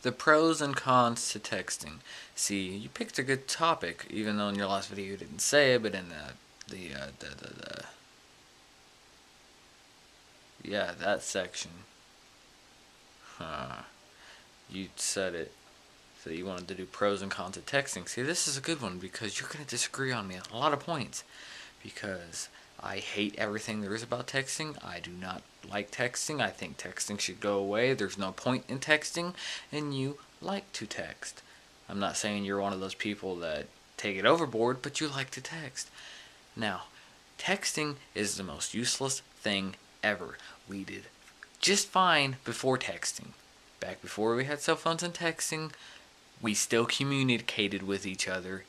The pros and cons to texting. See, you picked a good topic, even though in your last video you didn't say it, but in that section, you said it. So you wanted to do pros and cons of texting. See, this is a good one because you're going to disagree on me on a lot of points. Because I hate everything there is about texting. I do not like texting. I think texting should go away. There's no point in texting. And you like to text. I'm not saying you're one of those people that take it overboard, but you like to text. Now, texting is the most useless thing ever. We did just fine before texting. Back before we had cell phones and texting, we still communicated with each other.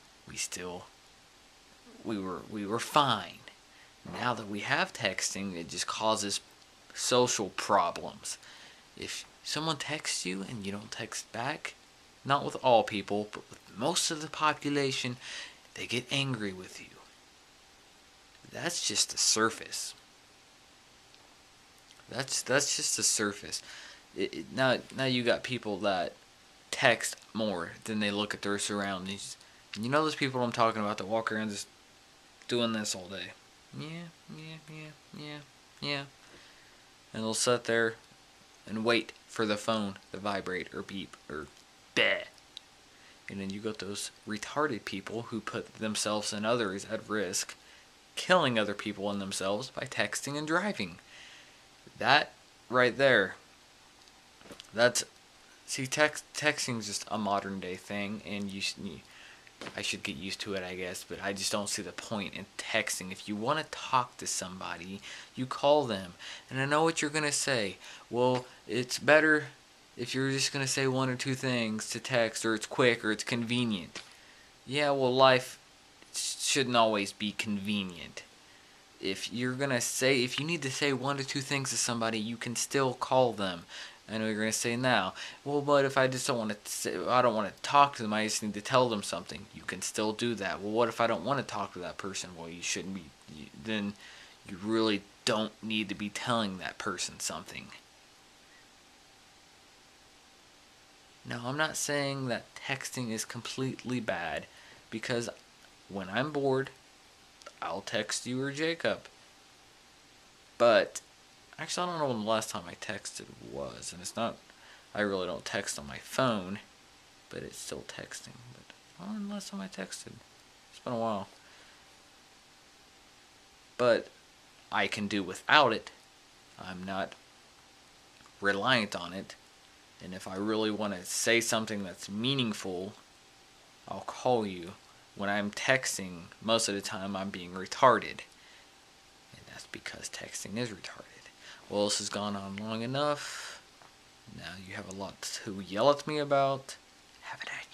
We were fine. Now that we have texting, it just causes social problems. If someone texts you and you don't text back, not with all people, but with most of the population, they get angry with you. That's just the surface. That's just the surface. Now you got people that text more than they look at their surroundings. And you know those people I'm talking about that walk around just doing this all day. Yeah. And they'll sit there and wait for the phone to vibrate or beep or bleh. And then you got those retarded people who put themselves and others at risk, killing other people and themselves by texting and driving. That right there, texting is just a modern day thing, and I should get used to it, I guess, but I just don't see the point in texting. If you want to talk to somebody, you call them. And I know what you're going to say. Well, it's better if you're just going to say one or two things to text, or it's quick, or it's convenient. Yeah, well, life shouldn't always be convenient. If you need to say one or two things to somebody, you can still call them. I know you're going to say now, well, but if I just don't want to I don't want to talk to them, I just need to tell them something. You can still do that. Well, what if I don't want to talk to that person? Well, you shouldn't be. Then you really don't need to be telling that person something. Now, I'm not saying that texting is completely bad, because when I'm bored, I'll text you or Jacob. But actually, I don't know when the last time I texted was, and it's not. I really don't text on my phone, but it's still texting. But I don't know when the last time I texted. It's been a while. But I can do without it. I'm not reliant on it. And if I really want to say something that's meaningful, I'll call you. When I'm texting, most of the time I'm being retarded. And that's because texting is retarded. Well, this has gone on long enough. Now you have a lot to yell at me about. Have a nice